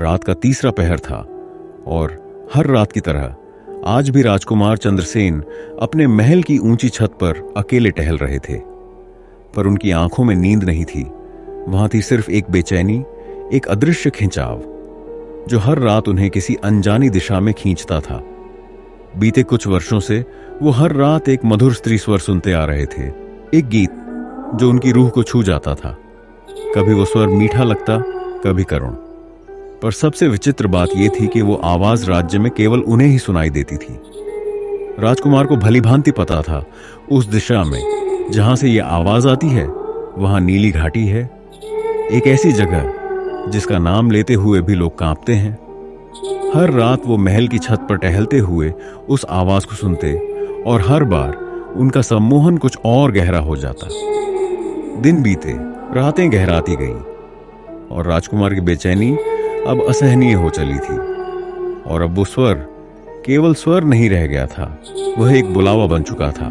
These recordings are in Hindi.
रात का तीसरा पहर था और हर रात की तरह आज भी राजकुमार चंद्रसेन अपने महल की ऊंची छत पर अकेले टहल रहे थे। पर उनकी आंखों में नींद नहीं थी। वहां थी सिर्फ एक बेचैनी, एक अदृश्य खिंचाव जो हर रात उन्हें किसी अनजानी दिशा में खींचता था। बीते कुछ वर्षों से वो हर रात एक मधुर स्त्री स्वर सुनते आ रहे थे, एक गीत जो उनकी रूह को छू जाता था। कभी वो स्वर मीठा लगता, कभी करुण। पर सबसे विचित्र बात यह थी कि वो आवाज राज्य में केवल उन्हें ही सुनाई देती थी। राजकुमार को भली भांति पता था उस दिशा में जहां से यह आवाज आती है वहां नीली घाटी है, एक ऐसी जगह जिसका नाम लेते हुए भी लोग कांपते हैं। हर रात वो महल की छत पर टहलते हुए उस आवाज को सुनते और हर बार उनका सम्मोहन कुछ और गहरा हो जाता। दिन बीते, रातें गहराती गईं और राजकुमार की बेचैनी अब असहनीय हो चली थी। और अब वो स्वर केवल स्वर नहीं रह गया था, वह एक बुलावा बन चुका था।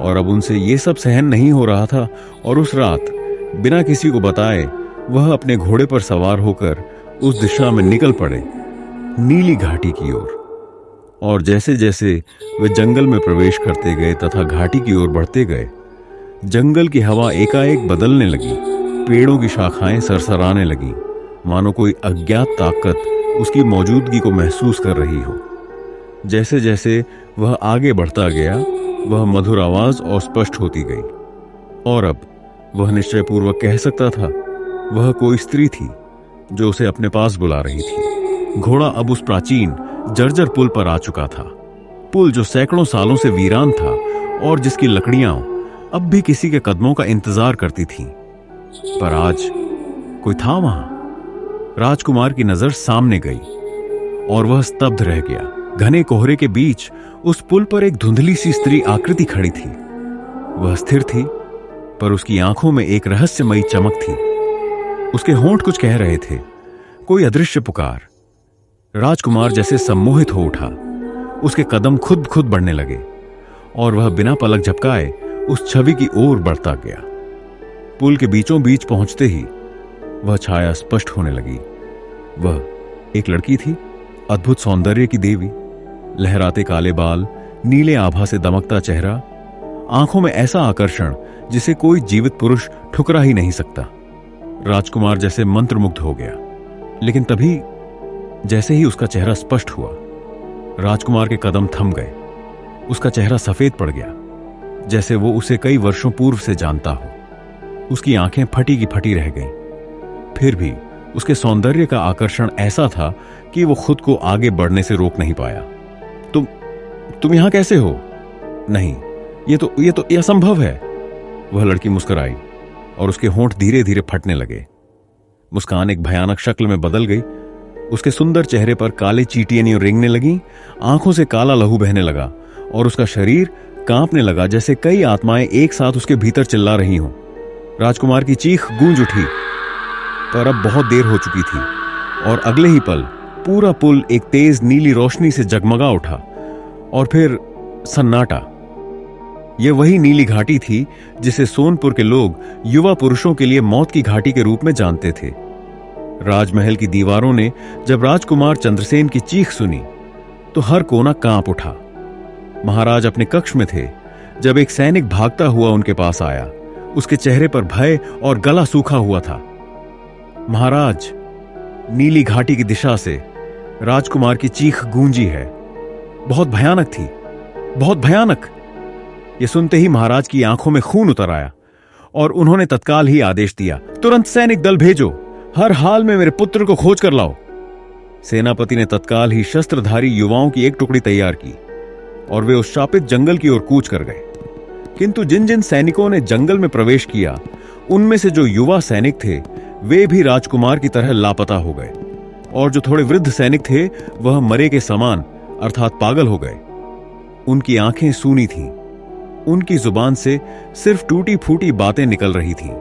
और अब उनसे ये सब सहन नहीं हो रहा था और उस रात बिना किसी को बताए वह अपने घोड़े पर सवार होकर उस दिशा में निकल पड़े, नीली घाटी की ओर। और जैसे जैसे वे जंगल में प्रवेश करते गए तथा घाटी की ओर बढ़ते गए, जंगल की हवा एकाएक बदलने लगी, पेड़ों की शाखाएं सरसराने लगीं, मानो कोई अज्ञात ताकत उसकी मौजूदगी को महसूस कर रही हो। जैसे जैसे वह आगे बढ़ता गया, वह मधुर आवाज और स्पष्ट होती गई। और अब वह निश्चयपूर्वक कह सकता था, वह कोई स्त्री थी जो उसे अपने पास बुला रही थी। घोड़ा अब उस प्राचीन जर्जर पुल पर आ चुका था, पुल जो सैकड़ों सालों से वीरान था और जिसकी लकड़ियां अब भी किसी के कदमों का इंतजार करती थीं। पर आज कोई था वहां। राजकुमार की नजर सामने गई और वह स्तब्ध रह गया। घने कोहरे के बीच उस पुल पर एक धुंधली सी स्त्री आकृति खड़ी थी। वह स्थिर थी, पर उसकी आंखों में एक रहस्यमयी चमक थी। उसके होंठ कुछ कह रहे थे, कोई अदृश्य पुकार। राजकुमार जैसे सम्मोहित हो उठा, उसके कदम खुद खुद बढ़ने लगे और वह बिना पलक झपकाए उस छवि की ओर बढ़ता गया। पुल के बीचों बीच पहुंचते ही वह छाया स्पष्ट होने लगी। वह एक लड़की थी, अद्भुत सौंदर्य की देवी, लहराते काले बाल, नीले आभा से दमकता चेहरा, आंखों में ऐसा आकर्षण जिसे कोई जीवित पुरुष ठुकरा ही नहीं सकता। राजकुमार जैसे मंत्रमुग्ध हो गया। लेकिन तभी जैसे ही उसका चेहरा स्पष्ट हुआ, राजकुमार के कदम थम गए। उसका चेहरा सफेद पड़ गया, जैसे वो उसे कई वर्षों पूर्व से जानता हो। उसकी आंखें फटी की फटी रह गईं। फिर भी उसके सौंदर्य का आकर्षण ऐसा था कि वो खुद को आगे बढ़ने से रोक नहीं पाया। तुम यहां कैसे हो? नहीं, ये तो असंभव है। वह लड़की मुस्कुराई और उसके होंठ धीरे धीरे फटने लगे। मुस्कान एक भयानक शक्ल में बदल गई। उसके सुंदर चेहरे पर काले चींटियां रेंगने लगी, आंखों से काला लहू बहने लगा और उसका शरीर कांपने लगा, जैसे कई आत्माएं एक साथ उसके भीतर चिल्ला रही हों। राजकुमार की चीख गूंज उठी, पर अब बहुत देर हो चुकी थी और अगले ही पल पूरा पुल एक तेज नीली रोशनी से जगमगा उठा और फिर सन्नाटा। यह वही नीली घाटी थी जिसे सोनपुर के लोग युवा पुरुषों के लिए मौत की घाटी के रूप में जानते थे। राजमहल की दीवारों ने जब राजकुमार चंद्रसेन की चीख सुनी तो हर कोना कांप उठा। महाराज अपने कक्ष में थे जब एक सैनिक भागता हुआ उनके पास आया। उसके चेहरे पर भय और गला सूखा हुआ था। महाराज, नीली घाटी की दिशा से राजकुमार की चीख गूंजी है। बहुत भयानक थी, बहुत भयानक। यह सुनते ही महाराज की आंखों में खून उतर आया और उन्होंने तत्काल ही आदेश दिया, तुरंत सैनिक दल भेजो, हर हाल में मेरे पुत्र को खोज कर लाओ। सेनापति ने तत्काल ही शस्त्रधारी युवाओं की एक टुकड़ी तैयार की और वे उस शापित जंगल की ओर कूच कर गए। किंतु जिन जिन सैनिकों ने जंगल में प्रवेश किया, उनमें से जो युवा सैनिक थे वे भी राजकुमार की तरह लापता हो गए और जो थोड़े वृद्ध सैनिक थे वह मरे के समान अर्थात पागल हो गए। उनकी आंखें सूनी थीं, उनकी जुबान से सिर्फ टूटी फूटी बातें निकल रही थीं।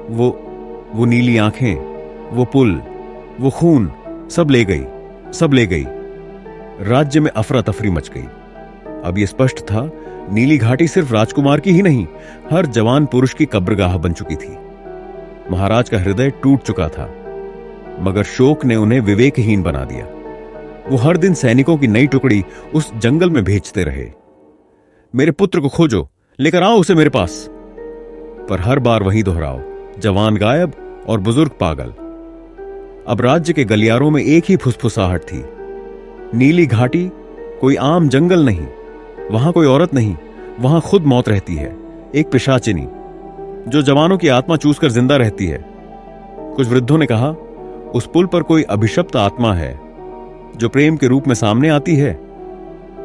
वो नीली आंखें, वो पुल, वो खून, सब ले गई। राज्य में अफरा तफरी मच गई। अब यह स्पष्ट था, नीली घाटी सिर्फ राजकुमार की ही नहीं, हर जवान पुरुष की कब्रगाह बन चुकी थी। महाराज का हृदय टूट चुका था। मगर शोक ने उन्हें विवेकहीन बना दिया। वो हर दिन सैनिकों की नई टुकड़ी उस जंगल में भेजते रहे। मेरे पुत्र को खोजो, लेकर आओ उसे मेरे पास। पर हर बार वही दोहराओ, जवान गायब और बुजुर्ग पागल। अब राज्य के गलियारों में एक ही फुसफुसाहट थी, नीली घाटी कोई आम जंगल नहीं, वहां कोई औरत नहीं, वहां खुद मौत रहती है, एक पिशाचिनी जो जवानों की आत्मा चूसकर जिंदा रहती है। कुछ वृद्धों ने कहा, उस पुल पर कोई अभिशप्त आत्मा है जो प्रेम के रूप में सामने आती है,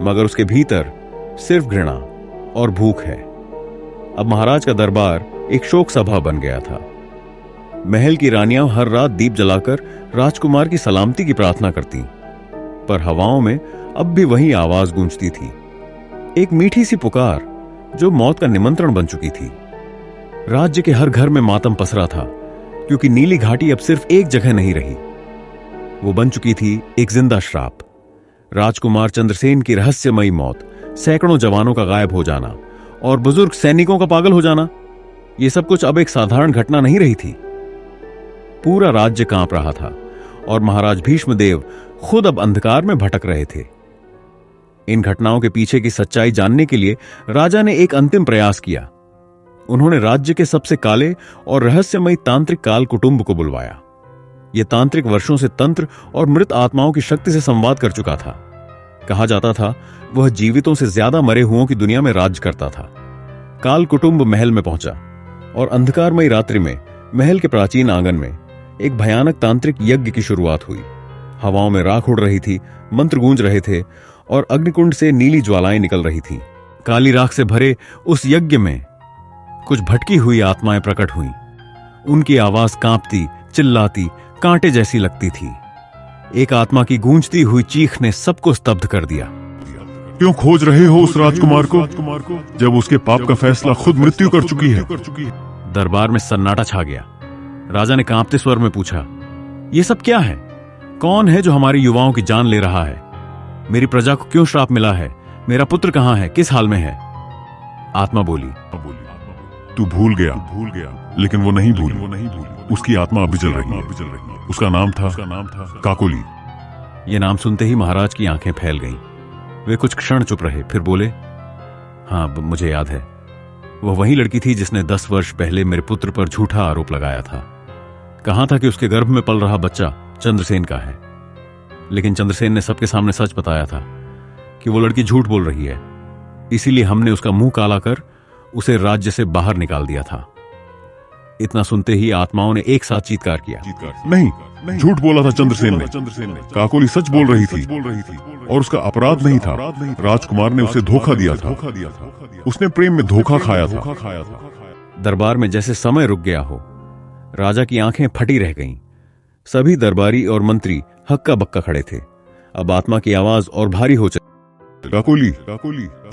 मगर उसके भीतर सिर्फ घृणा और भूख है। अब महाराज का दरबार एक शोक सभा बन गया था। महल की रानियां हर रात दीप जलाकर राजकुमार की सलामती की प्रार्थना करती, पर हवाओं में अब भी वही आवाज गूंजती थी, एक मीठी सी पुकार जो मौत का निमंत्रण बन चुकी थी। राज्य के हर घर में मातम पसरा था, क्योंकि नीली घाटी अब सिर्फ एक जगह नहीं रही, वो बन चुकी थी एक जिंदा श्राप। राजकुमार चंद्रसेन की रहस्यमयी मौत, सैकड़ों जवानों का गायब हो जाना और बुजुर्ग सैनिकों का पागल हो जाना, यह सब कुछ अब एक साधारण घटना नहीं रही थी। पूरा राज्य कांप रहा था और महाराज भीष्मदेव खुद अब अंधकार में भटक रहे थे। इन घटनाओं के पीछे की सच्चाई जानने के लिए राजा ने एक अंतिम प्रयास किया। उन्होंने राज्य के सबसे काले और रहस्यमयी तांत्रिक काल कुटुंब को बुलवाया। यह तांत्रिक वर्षों से तंत्र और मृत आत्माओं की शक्ति से संवाद कर चुका था। कहा जाता था वह जीवितों से ज्यादा मरे हुओं की दुनिया में राज करता था। काल कुटुंब महल में पहुंचा और अंधकारमयी रात्रि में महल के प्राचीन आंगन में एक भयानक तांत्रिक यज्ञ की शुरुआत हुई। हवाओं में राख उड़ रही थी, मंत्र गूंज रहे थे और अग्निकुंड से नीली ज्वालाएं निकल रही थीं। काली राख से भरे उस यज्ञ में कुछ भटकी हुई आत्माएं प्रकट हुईं। उनकी आवाज कांपती, चिल्लाती, कांटे जैसी लगती थी। एक आत्मा की गूंजती हुई चीख ने सबको स्तब्ध कर दिया। क्यों खोज रहे हो उस राजकुमार को, जब उसके पाप का फैसला खुद मृत्यु कर चुकी है? दरबार में सन्नाटा छा गया। राजा ने कांपते स्वर में पूछा, ये सब क्या है? कौन है जो हमारी युवाओं की जान ले रहा है? मेरी प्रजा को क्यों श्राप मिला है? मेरा पुत्र कहां है, किस हाल में है? आत्मा बोली, तू भूल गया, लेकिन वो नहीं भूली। उसकी आत्मा अभी जल रही है। उसका नाम था काकोली। ये नाम सुनते ही महाराज की आंखें फैल गईं। वे कुछ क्षण चुप रहे, फिर बोले, हाँ मुझे याद है, वह वही लड़की थी जिसने 10 वर्ष पहले मेरे पुत्र पर झूठा आरोप लगाया था। कहा था कि उसके गर्भ में पल रहा बच्चा चंद्रसेन का है, लेकिन चंद्रसेन ने सबके सामने सच बताया था कि वो लड़की झूठ बोल रही है। इसीलिए हमने उसका मुंह काला कर उसे राज्य से बाहर निकाल दिया था। इतना सुनते ही आत्माओं ने एक साथ चीत्कार किया, नहीं, झूठ बोला था चंद्रसेन ने। काकोली सच बोल रही थी और उसका अपराध नहीं था। राजकुमार ने उसे धोखा दिया था। उसने प्रेम में धोखा खाया था। दरबार में जैसे समय रुक गया हो। राजा की आंखें फटी रह गईं। सभी दरबारी और मंत्री हक्का बक्का खड़े थे। अब आत्मा की आवाज और भारी हो चली। काकोली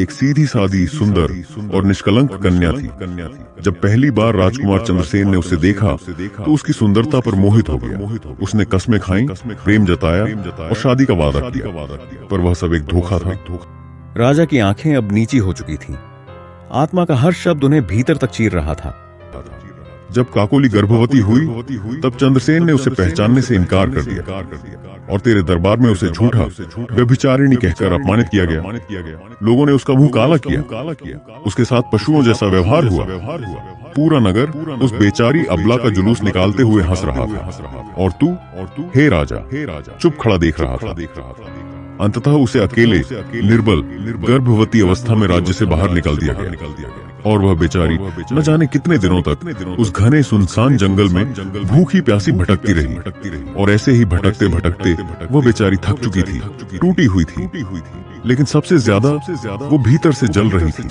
एक सीधी सादी, सुंदर और निष्कलंक कन्या थी। जब पहली बार राजकुमार चंद्रसेन ने उसे देखा तो उसकी सुंदरता पर मोहित हो गया। उसने कस्में खाई, प्रेम जताया और शादी का वादा किया, पर वह सब एक धोखा था। राजा की आंखें अब नीची हो चुकी थीं। आत्मा का हर शब्द उन्हें भीतर तक चीर रहा था। जब काकोली गर्भवती हुई तब चंद्रसेन ने उसे पहचानने से इनकार कर दिया और तेरे दरबार में उसे झूठा व्यभिचारिणी कहकर अपमानित किया गया। लोगों ने उसका मुंह काला किया। उसके साथ पशुओं जैसा व्यवहार हुआ। पूरा नगर उस बेचारी अबला का जुलूस निकालते हुए हंस रहा था और तू हे राजा चुप खड़ा देख रहा था। अंततः उसे अकेले, निर्बल, गर्भवती अवस्था में राज्य से बाहर निकाल दिया गया और वह बेचारी न जाने कितने दिनों तक उस घने सुनसान जंगल में भूखी प्यासी भटकती रही। और ऐसे ही भटकते भटकते वह बेचारी थक चुकी थी, टूटी हुई थी, लेकिन सबसे ज्यादा वो भीतर से जल रही थी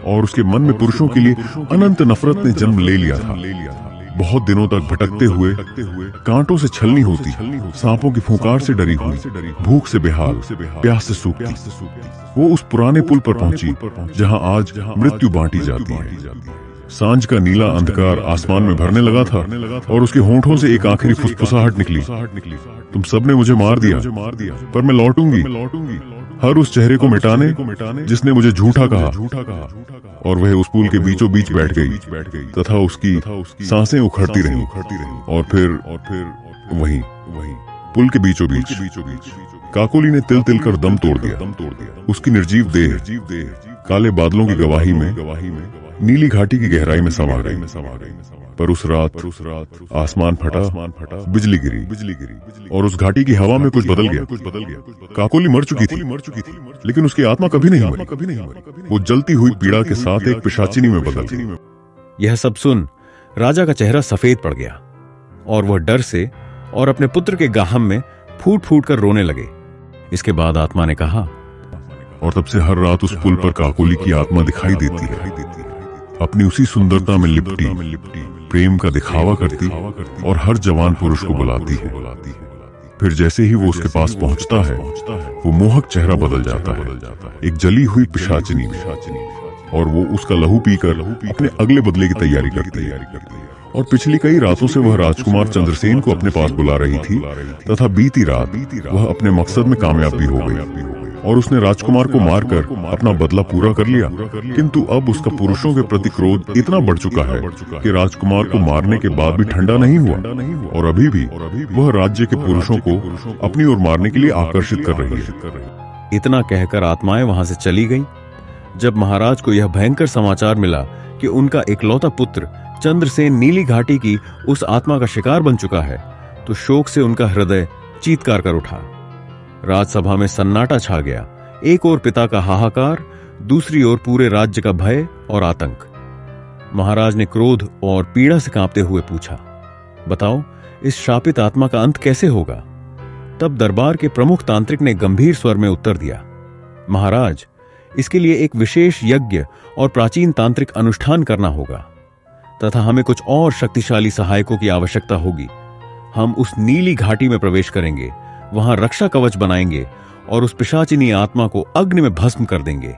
और उसके मन में पुरुषों के लिए अनंत नफरत ने जन्म ले लिया था। बहुत दिनों तक भटकते हुए, कांटों से छलनी होती, सांपों की फुंकार से डरी हुई, भूख से बेहाल, प्यास से सूखती, वो उस पुराने पुल पर पहुंची जहां आज मृत्यु बांटी जाती है। सांझ का नीला अंधकार आसमान में भरने लगा था और उसके होंठों से एक आखिरी फुसफुसाहट निकली, तुम सबने मुझे मार दिया, पर मैं लौटूंगी, हर उस चेहरे को मिटाने जिसने मुझे झूठा कहा। और वह उस पुल के बीचों बीच बैठ गई तथा उसकी सांसें उखड़ती रहीं और फिर वहीं पुल के बीचों बीच काकोली ने तिल तिल कर दम तोड़ दिया। उसकी निर्जीव देह काले बादलों की गवाही में नीली घाटी की गहराई में समा गई। पर उस रात आसमान फटा, बिजली गिरी और उस घाटी की हवा में कुछ बदल गया। काकोली मर चुकी थी, लेकिन उसकी आत्मा कभी नहीं मरी। वो जलती हुई पीड़ा के साथ एक पिशाचिनी में बदल गई। यह सब सुन राजा का चेहरा सफेद पड़ गया और वह डर से और अपने पुत्र के गाहम में फूट फूट कर रोने लगे। इसके बाद आत्मा ने कहा, और तब से हर रात उस पुल पर काकोली की आत्मा दिखाई देती है, अपनी उसी सुंदरता में लिपटी, प्रेम का दिखावा करती और हर जवान पुरुष को बुलाती है। फिर जैसे ही वो उसके पास पहुंचता है, वो मोहक चेहरा बदल जाता है एक जली हुई पिशाचिनी में, और वो उसका लहू पीकर अपने अगले बदले की तैयारी करती है। और पिछली कई रातों से वह राजकुमार चंद्रसेन को अपने पास बुला रही थी, तथा बीती रात वह अपने मकसद में कामयाब भी हो गई और उसने राजकुमार को मारकर अपना बदला पूरा कर लिया। किंतु अब उसका पुरुषों के प्रति क्रोध इतना बढ़ चुका है कि राजकुमार को मारने के बाद भी ठंडा नहीं हुआ, और अभी भी वह राज्य के पुरुषों को अपनी ओर मारने के लिए आकर्षित कर रही है। इतना कहकर आत्माएं वहां से चली गईं। जब महाराज को यह भयंकर समाचार मिला कि उनका इकलौता पुत्र चंद्रसेन नीली घाटी की उस आत्मा का शिकार बन चुका है, तो शोक से उनका हृदय चीत्कार कर उठा। राजसभा में सन्नाटा छा गया। एक ओर पिता का हाहाकार, दूसरी ओर पूरे राज्य का भय और आतंक। महाराज ने क्रोध और पीड़ा से कांपते हुए पूछा, बताओ इस शापित आत्मा का अंत कैसे होगा? तब दरबार के प्रमुख तांत्रिक ने गंभीर स्वर में उत्तर दिया, महाराज, इसके लिए एक विशेष यज्ञ और प्राचीन तांत्रिक अनुष्ठान करना होगा, तथा हमें कुछ और शक्तिशाली सहायकों की आवश्यकता होगी। हम उस नीली घाटी में प्रवेश करेंगे, वहां रक्षा कवच बनाएंगे और उस पिशाचिनी आत्मा को अग्नि में भस्म कर देंगे।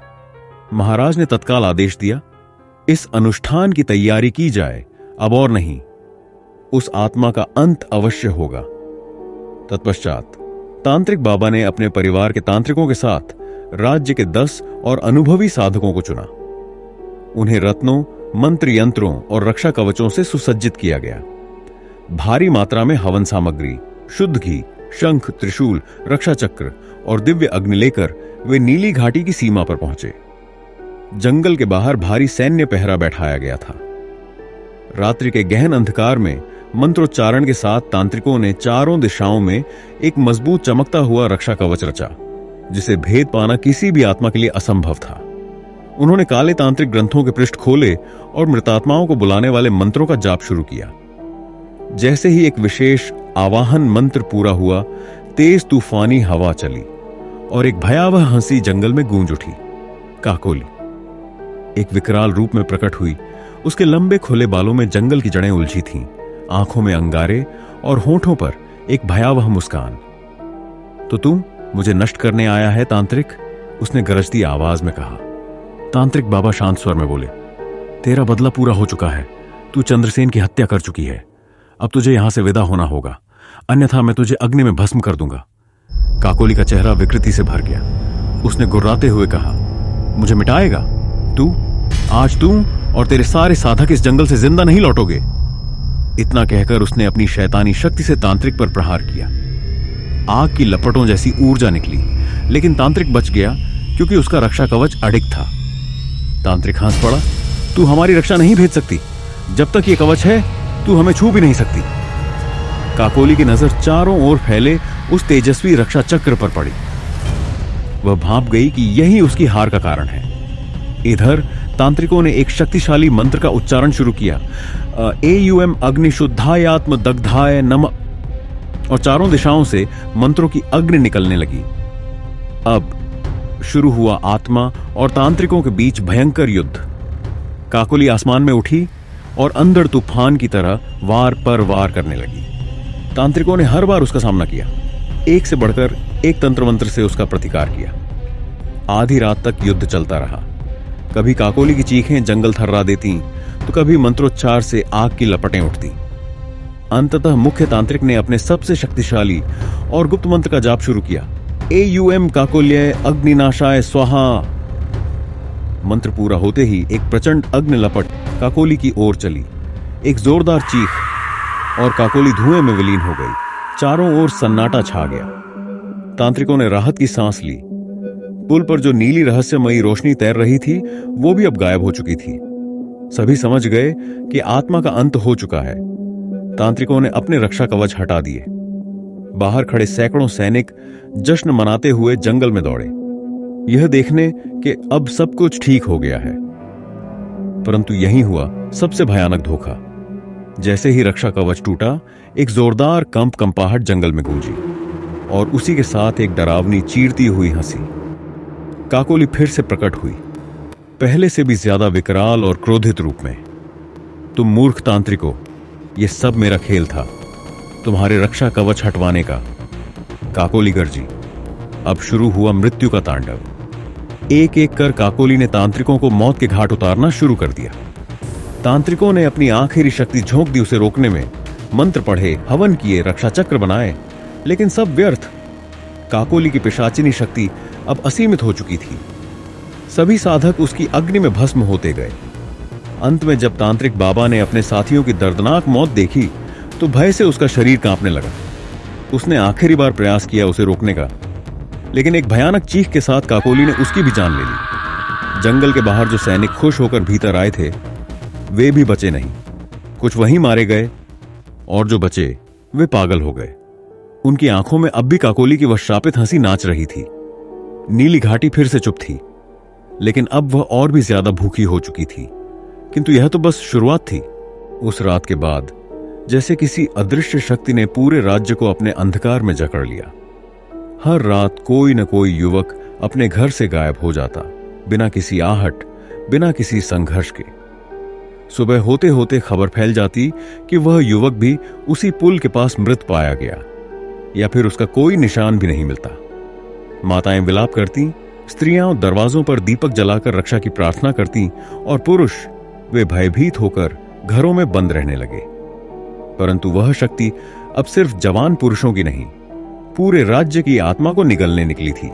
महाराज ने तत्काल आदेश दिया, इस अनुष्ठान की तैयारी की जाए, अब और नहीं। उस आत्मा का अंत अवश्य होगा। तत्पश्चात तांत्रिक बाबा ने अपने परिवार के तांत्रिकों के साथ राज्य के 10 और अनुभवी साधकों को चुना। उन्हें रत्नों, मंत्र यंत्रों और रक्षा कवचों से सुसज्जित किया गया। भारी मात्रा में हवन सामग्री, शुद्ध घी, शंख, त्रिशूल, रक्षा चक्र और दिव्य अग्नि लेकर वे नीली घाटी की सीमा पर पहुंचे। जंगल के बाहर भारी सैन्य पहरा बैठाया गया था। रात्रि के गहन अंधकार में मंत्रोच्चारण के साथ तांत्रिकों ने चारों दिशाओं में एक मजबूत चमकता हुआ रक्षा कवच रचा, जिसे भेद पाना किसी भी आत्मा के लिए असंभव था। उन्होंने काले तांत्रिक ग्रंथों के पृष्ठ खोले और मृतात्माओं को बुलाने वाले मंत्रों का जाप शुरू किया। जैसे ही एक विशेष आवाहन मंत्र पूरा हुआ, तेज तूफानी हवा चली और एक भयावह हंसी जंगल में गूंज उठी। काकोली एक विकराल रूप में प्रकट हुई। उसके लंबे खुले बालों में जंगल की जड़ें उलझी थीं, आंखों में अंगारे और होठों पर एक भयावह मुस्कान। तो तू मुझे नष्ट करने आया है तांत्रिक? उसने गरजती आवाज में कहा। तांत्रिक बाबा शांत स्वर में बोले, तेरा बदला पूरा हो चुका है। तू चंद्रसेन की हत्या कर चुकी है। अब तुझे यहां से विदा होना होगा, अन्यथा मैं तुझे अग्नि में भस्म कर दूंगा। काकोली का चेहरा विकृति से भर गया। उसने गुर्राते हुए कहा, मुझे मिटाएगा? तू आज तू और तेरे सारे साधक इस जंगल से जिंदा नहीं लौटोगे। इतना कहकर उसने अपनी शैतानी शक्ति से तांत्रिक पर प्रहार किया। आग की लपटों जैसी ऊर्जा निकली, लेकिन तांत्रिक बच गया क्योंकि उसका रक्षा कवच अडिग था। तांत्रिक हंस पड़ा, तू हमारी रक्षा नहीं भेज सकती। जब तक ये कवच है, तू हमें छू भी नहीं सकती। काकोली की नजर चारों ओर फैले उस तेजस्वी रक्षा चक्र पर पड़ी। वह भांप गई कि यही उसकी हार का कारण है। इधर तांत्रिकों ने एक शक्तिशाली मंत्र का उच्चारण शुरू किया, एयुएम अग्निशुद्धायात्म दग्धाय नमः, और चारों दिशाओं से मंत्रों की अग्नि निकलने लगी। अब शुरू हुआ आत्मा और तांत्रिकों के बीच भयंकर युद्ध। काकोली आसमान में उठी और अंधड़ तूफान की तरह वार पर वार करने लगी। तांत्रिकों ने हर बार उसका सामना किया, एक से बढ़कर एक तंत्र मंत्र से उसका प्रतिकार किया। आधी रात तक युद्ध चलता रहा। कभी काकोली की चीखें जंगल थर्रा देती, तो कभी मंत्रोच्चार से आग की लपटें उठती। अंततः मुख्य तांत्रिक ने अपने सबसे शक्तिशाली और गुप्त मंत्र का जाप शुरू किया, एयुएम काकोल्य अग्निनाशाय स्वाहा। मंत्र पूरा होते ही एक प्रचंड अग्नि लपट काकोली की ओर चली। एक जोरदार चीख और काकोली धुएं में विलीन हो गई। चारों ओर सन्नाटा छा गया। तांत्रिकों ने राहत की सांस ली। पुल पर जो नीली रहस्यमयी रोशनी तैर रही थी वो भी अब गायब हो चुकी थी। सभी समझ गए कि आत्मा का अंत हो चुका है। तांत्रिकों ने अपने रक्षा कवच हटा दिए। बाहर खड़े सैकड़ों सैनिक जश्न मनाते हुए जंगल में दौड़े, यह देखने कि अब सब कुछ ठीक हो गया है। परंतु यही हुआ सबसे भयानक धोखा। जैसे ही रक्षा कवच टूटा, एक जोरदार कंपाहट जंगल में गूंजी और उसी के साथ एक डरावनी चीरती हुई हंसी। काकोली फिर से प्रकट हुई, पहले से भी ज्यादा विकराल और क्रोधित रूप में। तुम मूर्ख तांत्रिकों, यह सब मेरा खेल था, तुम्हारे रक्षा कवच हटवाने का। काकोली गर्जी। अब शुरू हुआ मृत्यु का तांडव। एक एक कर काकोली ने तांत्रिकों को मौत के घाट उतारना शुरू कर दिया। तांत्रिकों ने अपनी आखिरी शक्ति झोंक दी उसे रोकने में। मंत्र पढ़े, हवन किए, रक्षा चक्र बनाए, लेकिन सब व्यर्थ। काकोली की पिशाचिनी शक्ति अब असीमित हो चुकी थी। सभी साधक उसकी अग्नि में भस्म होते गए। अंत में जब तांत्रिक बाबा ने अपने साथियों की दर्दनाक मौत देखी तो भय से उसका शरीर कांपने लगा। उसने आखिरी बार प्रयास किया उसे रोकने का, लेकिन एक भयानक चीख के साथ काकोली ने उसकी भी जान ले ली। जंगल के बाहर जो सैनिक खुश होकर भीतर आए थे वे भी बचे नहीं। कुछ वहीं मारे गए और जो बचे वे पागल हो गए। उनकी आंखों में अब भी काकोली की वह शापित हंसी नाच रही थी। नीली घाटी फिर से चुप थी, लेकिन अब वह और भी ज्यादा भूखी हो चुकी थी। किंतु यह तो बस शुरुआत थी। उस रात के बाद जैसे किसी अदृश्य शक्ति ने पूरे राज्य को अपने अंधकार में जकड़ लिया। हर रात कोई न कोई युवक अपने घर से गायब हो जाता, बिना किसी आहट, बिना किसी संघर्ष के। सुबह होते होते खबर फैल जाती कि वह युवक भी उसी पुल के पास मृत पाया गया, या फिर उसका कोई निशान भी नहीं मिलता। माताएं विलाप करती, स्त्रियां दरवाजों पर दीपक जलाकर रक्षा की प्रार्थना करती और पुरुष वे भयभीत होकर घरों में बंद रहने लगे। परंतु वह शक्ति अब सिर्फ जवान पुरुषों की नहीं, पूरे राज्य की आत्मा को निगलने निकली थी।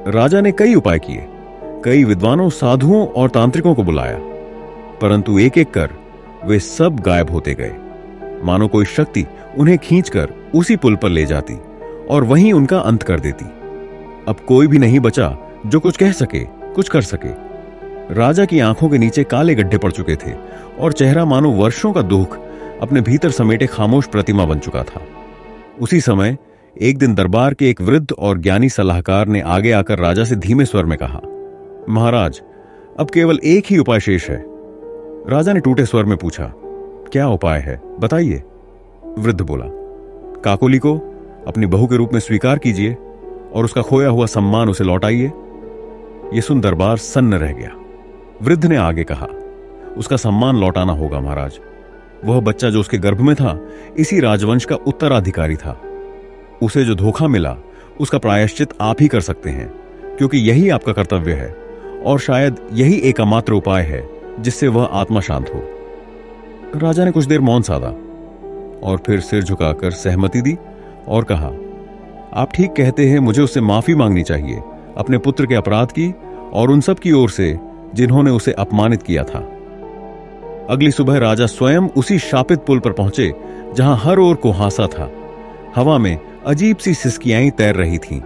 राजा ने कई उपाय किए, कई विद्वानों, साधुओं और तांत्रिकों को बुलाया, परंतु एक एक कर वे सब गायब होते गए। मानो कोई शक्ति उन्हें खींचकर उसी पुल पर ले जाती और वहीं उनका अंत कर देती। अब कोई भी नहीं बचा जो कुछ कह सके, कुछ कर सके। राजा की आंखों के नीचे काले गड्ढे पड़ चुके थे और चेहरा मानो वर्षों का दुख अपने भीतर समेटे खामोश प्रतिमा बन चुका था। उसी समय एक दिन दरबार के एक वृद्ध और ज्ञानी सलाहकार ने आगे आकर राजा से धीमे स्वर में कहा, महाराज, अब केवल एक ही उपाय शेष है। राजा ने टूटे स्वर में पूछा, क्या उपाय है, बताइए। वृद्ध बोला, काकोली को अपनी बहू के रूप में स्वीकार कीजिए और उसका खोया हुआ सम्मान उसे लौटाइए। यह सुन दरबार सन्न रह गया। वृद्ध ने आगे कहा, उसका सम्मान लौटाना होगा महाराज। वह बच्चा जो उसके गर्भ में था इसी राजवंश का उत्तराधिकारी था। उसे जो धोखा मिला उसका प्रायश्चित आप ही कर सकते हैं, क्योंकि यही आपका कर्तव्य है और शायद यही एकमात्र उपाय है जिससे वह आत्मा शांत हो। राजा ने कुछ देर मौन साधा और फिर सिर झुकाकर सहमति दी और कहा, आप ठीक कहते हैं, मुझे उससे माफी मांगनी चाहिए, अपने पुत्र के अपराध की और उन सब की ओर से जिन्होंने उसे अपमानित किया था। अगली सुबह राजा स्वयं उसी शापित पुल पर पहुंचे जहां हर ओर कुहासा था। हवा में अजीब सी सिसकियां तैर रही थीं।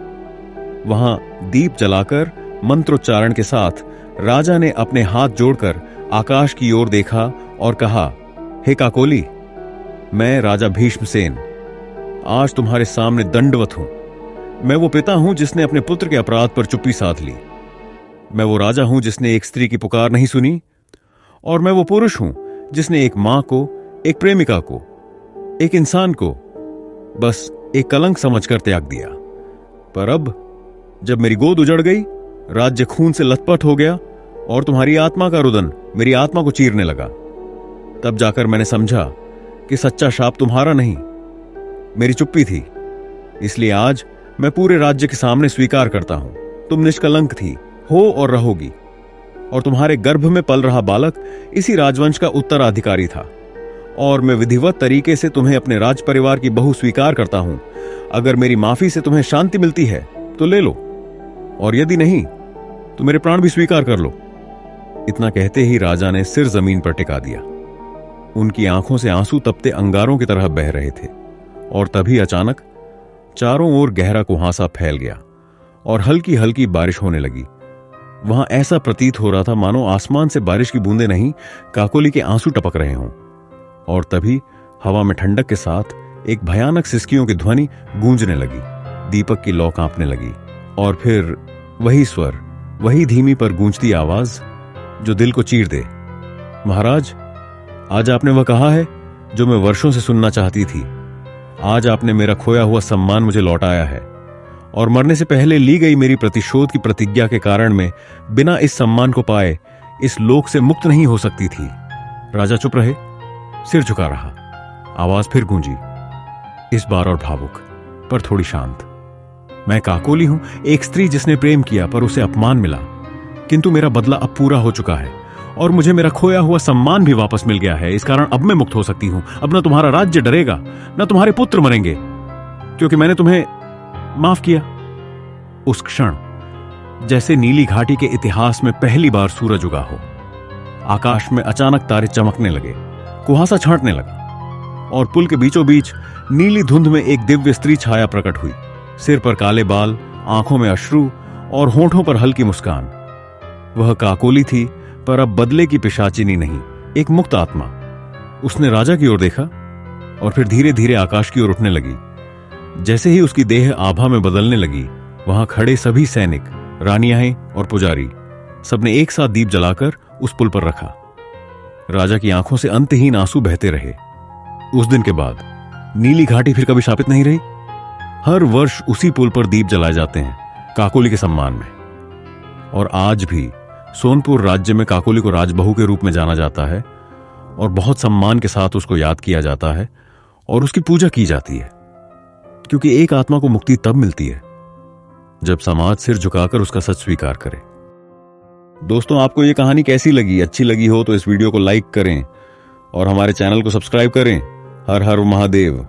वहां दीप जलाकर मंत्रोच्चारण के साथ राजा ने अपने हाथ जोड़कर आकाश की ओर देखा और कहा, हे काकोली, मैं राजा भीष्मसेन आज तुम्हारे सामने दंडवत हूं। मैं वो पिता हूं जिसने अपने पुत्र के अपराध पर चुप्पी साध ली। मैं वो राजा हूं जिसने एक स्त्री की पुकार नहीं सुनी, और मैं वो पुरुष हूं जिसने एक मां को, एक प्रेमिका को, एक इंसान को बस एक कलंक समझकर त्याग दिया। पर अब जब मेरी गोद उजड़ गई, राज्य खून से लथपथ हो गया और तुम्हारी आत्मा का रुदन मेरी आत्मा को चीरने लगा, तब जाकर मैंने समझा कि सच्चा शाप तुम्हारा नहीं, मेरी चुप्पी थी। इसलिए आज मैं पूरे राज्य के सामने स्वीकार करता हूं, तुम निष्कलंक थी, हो और रहोगी, और तुम्हारे गर्भ में पल रहा बालक इसी राजवंश का उत्तराधिकारी था, और मैं विधिवत तरीके से तुम्हें अपने राज परिवार की बहू स्वीकार करता हूं। अगर मेरी माफी से तुम्हें शांति मिलती है तो ले लो, और यदि नहीं तो मेरे प्राण भी स्वीकार कर लो। इतना कहते ही राजा ने सिर जमीन पर टिका दिया। उनकी आंखों से आंसू तपते अंगारों की तरह बह रहे थे, और तभी अचानक चारों ओर गहरा कुहासा फैल गया और हल्की हल्की बारिश होने लगी। वहां ऐसा प्रतीत हो रहा था मानो आसमान से बारिश की बूंदें नहीं, काकोली के आंसू टपक रहे हों। और तभी हवा में ठंडक के साथ एक भयानक सिसकियों की ध्वनि गूंजने लगी। दीपक की लौ कांपने लगी और फिर वही स्वर, वही धीमी पर गूंजती आवाज जो दिल को चीर दे। महाराज, आज आपने वह कहा है जो मैं वर्षों से सुनना चाहती थी। आज आपने मेरा खोया हुआ सम्मान मुझे लौटाया है और मरने से पहले ली गई मेरी प्रतिशोध की प्रतिज्ञा के कारण मैं बिना इस सम्मान को पाए इस लोक से मुक्त नहीं हो सकती थी। राजा चुप रहे, सिर झुका रहा। आवाज फिर गूंजी, इस बार और भावुक पर थोड़ी शांत। मैं काकोली हूं, एक स्त्री जिसने प्रेम किया पर उसे अपमान मिला, किंतु मेरा बदला अब पूरा हो चुका है और मुझे मेरा खोया हुआ सम्मान भी वापस मिल गया है। इस कारण अब मैं मुक्त हो सकती हूं। अब न तुम्हारा राज्य डरेगा, न तुम्हारे पुत्र मरेंगे, क्योंकि मैंने तुम्हें माफ किया। उस क्षण जैसे नीली घाटी के इतिहास में पहली बार सूरज उगा हो। आकाश में अचानक तारे चमकने लगे, कुहासा छांटने लगा और पुल के बीचों बीच नीली धुंध में एक दिव्य स्त्री छाया प्रकट हुई। सिर पर काले बाल, आंखों में अश्रु और होठों पर हल्की मुस्कान। वह काकोली थी, पर अब बदले की पिशाचिनी नहीं, एक मुक्त आत्मा। उसने राजा की ओर देखा और फिर धीरे धीरे आकाश की ओर उठने लगी। जैसे ही उसकी देह आभा में बदलने लगी, वहां खड़े सभी सैनिक, रानियां और पुजारी, सबने एक साथ दीप जलाकर उस पुल पर रखा। राजा की आंखों से अंतहीन आंसू बहते रहे। उस दिन के बाद नीली घाटी फिर कभी शापित नहीं रही। हर वर्ष उसी पुल पर दीप जलाए जाते हैं काकोली के सम्मान में। और आज भी सोनपुर राज्य में काकोली को राजबहू के रूप में जाना जाता है और बहुत सम्मान के साथ उसको याद किया जाता है और उसकी पूजा की जाती है, क्योंकि एक आत्मा को मुक्ति तब मिलती है जब समाज सिर झुकाकर उसका सच स्वीकार करे। दोस्तों, आपको यह कहानी कैसी लगी? अच्छी लगी हो तो इस वीडियो को लाइक करें और हमारे चैनल को सब्सक्राइब करें। हर हर महादेव।